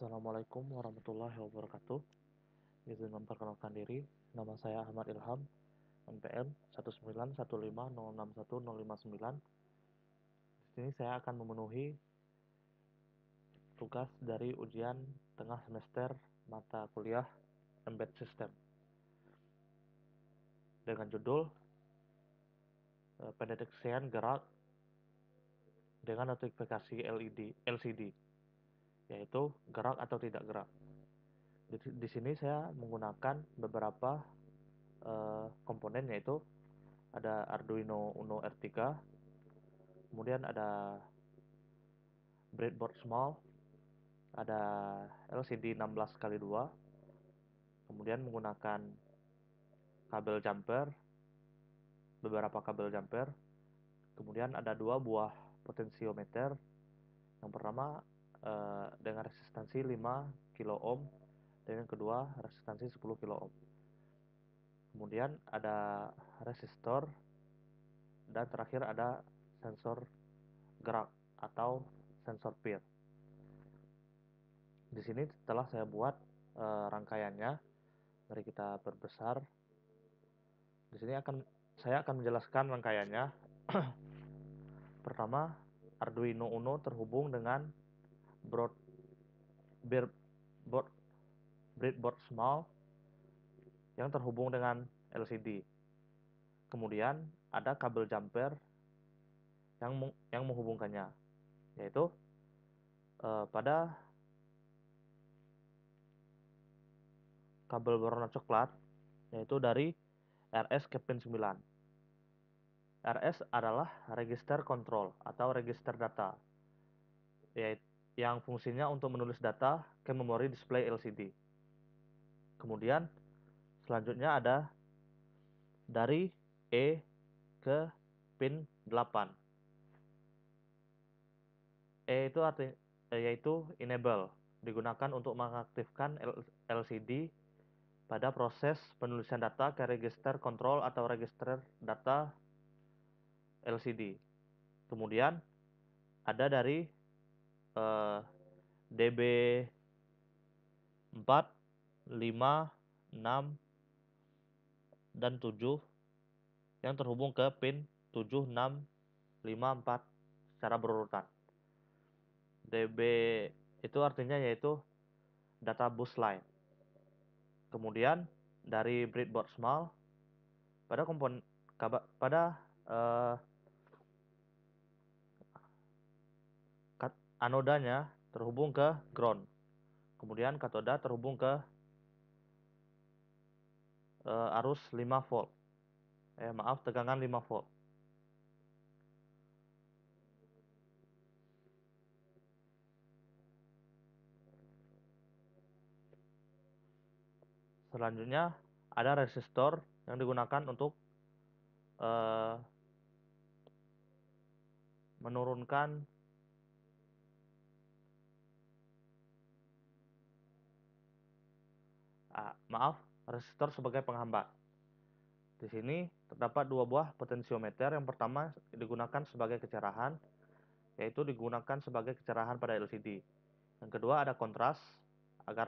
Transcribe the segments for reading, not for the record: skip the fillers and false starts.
Assalamualaikum warahmatullahi wabarakatuh. Izin memperkenalkan diri, nama saya Ahmad Ilham, NPM 191506159. Di sini saya akan memenuhi tugas dari ujian tengah semester mata kuliah Embedded System dengan judul pendeteksian gerak dengan notifikasi LCD, yaitu gerak atau tidak gerak. Di sini saya menggunakan beberapa komponen, yaitu ada Arduino Uno R3, kemudian ada breadboard small, ada LCD 16x2, kemudian menggunakan kabel jumper, beberapa kabel jumper, kemudian ada dua buah potensiometer. Yang pertama dengan resistansi 5 kilo ohm dan yang kedua resistansi 10 kilo ohm. Kemudian ada resistor dan terakhir ada sensor gerak atau sensor peer. Di sini setelah saya buat rangkaiannya, mari kita perbesar. Di sini saya akan menjelaskan rangkaiannya. Pertama, Arduino Uno terhubung dengan breadboard small yang terhubung dengan LCD. Kemudian ada kabel jumper yang menghubungkannya, yaitu pada kabel berwarna coklat, yaitu dari RS ke pin 9. RS adalah register control atau register data, yaitu yang fungsinya untuk menulis data ke memori display LCD. Kemudian selanjutnya ada dari E ke pin 8. Yaitu enable, digunakan untuk mengaktifkan LCD pada proses penulisan data ke register control atau register data LCD. Kemudian ada dari DB 4, 5, 6, dan 7 yang terhubung ke pin 7, 6, 5, 4 secara berurutan. DB itu artinya yaitu data bus line. Kemudian dari breadboard small pada anodanya terhubung ke ground. Kemudian katoda terhubung ke arus 5 volt. Tegangan 5 volt. Selanjutnya ada resistor yang digunakan untuk menurunkan resistor sebagai penghambat. Di sini terdapat dua buah potensiometer. Yang pertama digunakan sebagai kecerahan, yaitu digunakan sebagai kecerahan pada LCD. Yang kedua ada kontras, agar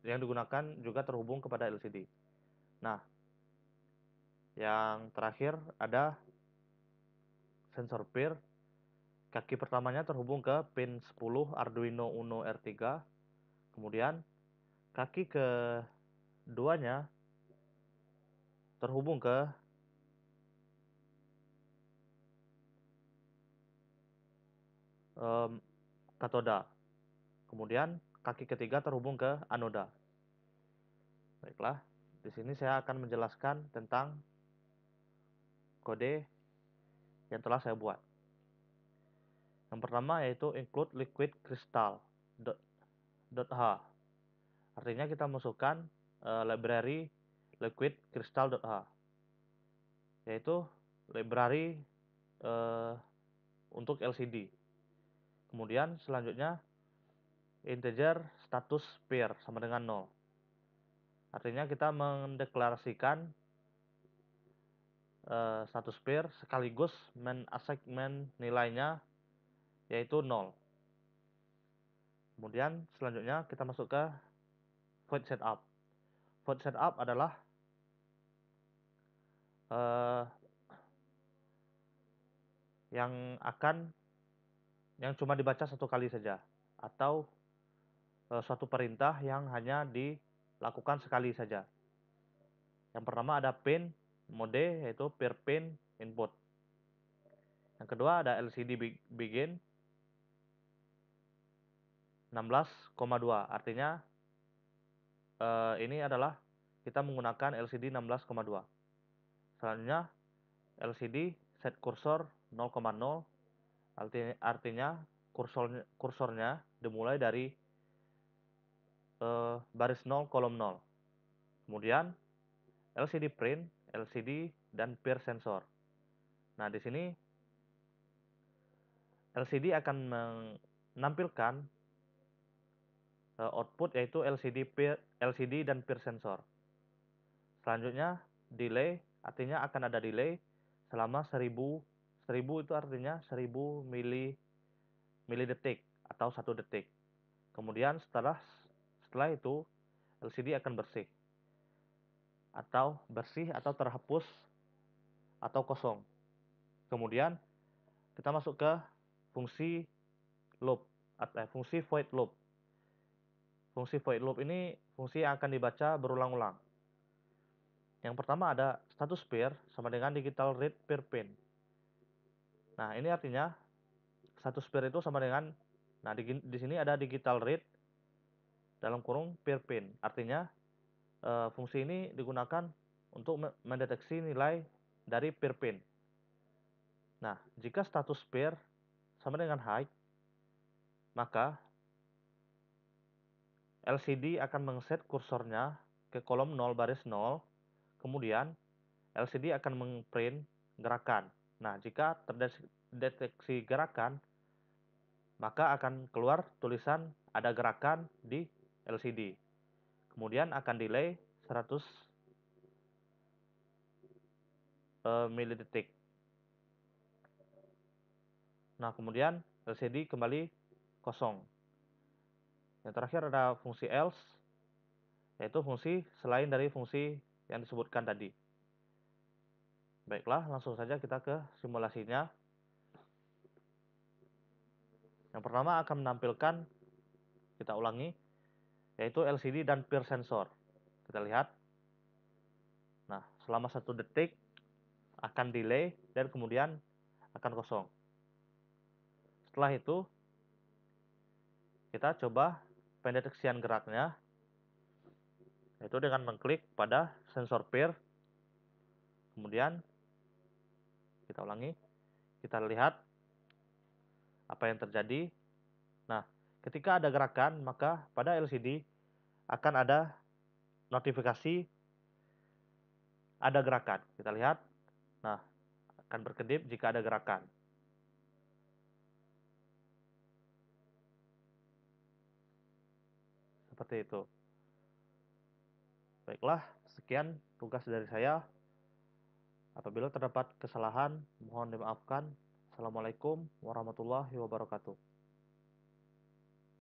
yang digunakan juga terhubung kepada LCD. Nah, yang terakhir ada sensor peer. Kaki pertamanya terhubung ke pin 10 Arduino Uno R3. Kemudian kaki keduanya terhubung ke katoda. Kemudian kaki ketiga terhubung ke anoda. Baiklah, di sini saya akan menjelaskan tentang kode yang telah saya buat. Yang pertama yaitu include liquid crystal .h. Artinya kita masukkan library liquid crystal.h, yaitu library untuk LCD. Kemudian selanjutnya integer status pair sama dengan 0. Artinya kita mendeklarasikan status pair sekaligus men-assignment nilainya yaitu 0. Kemudian selanjutnya kita masuk ke void setup. Void setup adalah yang cuma dibaca satu kali saja, atau suatu perintah yang hanya dilakukan sekali saja. Yang pertama ada pin mode, yaitu per pin input. Yang kedua ada LCD begin 16,2, artinya ini adalah kita menggunakan LCD 16,2. Selanjutnya LCD set cursor 0,0, artinya kursornya dimulai dari baris 0 kolom 0. Kemudian LCD print, LCD dan peer sensor. Nah, di sini LCD akan menampilkan output yaitu LCD dan peer sensor. Selanjutnya delay, artinya akan ada delay selama 1000 itu artinya 1000 milidetik atau 1 detik. Kemudian setelah itu LCD akan bersih atau terhapus atau kosong. Kemudian kita masuk ke fungsi loop atau fungsi void loop. Fungsi void loop ini fungsi yang akan dibaca berulang-ulang. Yang pertama ada status pair sama dengan digital read per pin. Nah, ini artinya status pair itu sama dengan, nah di sini ada digital read dalam kurung per pin. Artinya fungsi ini digunakan untuk mendeteksi nilai dari per pin. Nah, jika status pair sama dengan high, maka LCD akan mengset kursornya ke kolom 0 baris 0, kemudian LCD akan mengprint gerakan. Nah, jika terdeteksi gerakan, maka akan keluar tulisan ada gerakan di LCD. Kemudian akan delay 100 milidetik. Nah, kemudian LCD kembali kosong. Yang terakhir ada fungsi else, yaitu fungsi selain dari fungsi yang disebutkan tadi. Baiklah, langsung saja kita ke simulasinya. Yang pertama akan menampilkan, kita ulangi, yaitu LCD dan peer sensor. Kita lihat. Nah, selama 1 detik akan delay dan kemudian akan kosong. Setelah itu, kita coba pendeteksian geraknya, yaitu dengan mengklik pada sensor peer. Kemudian kita ulangi, kita lihat apa yang terjadi. Nah, ketika ada gerakan, maka pada LCD akan ada notifikasi ada gerakan. Kita lihat. Nah, akan berkedip jika ada gerakan. Seperti itu. Baiklah, sekian tugas dari saya. Apabila terdapat kesalahan, mohon dimaafkan. Assalamualaikum warahmatullahi wabarakatuh.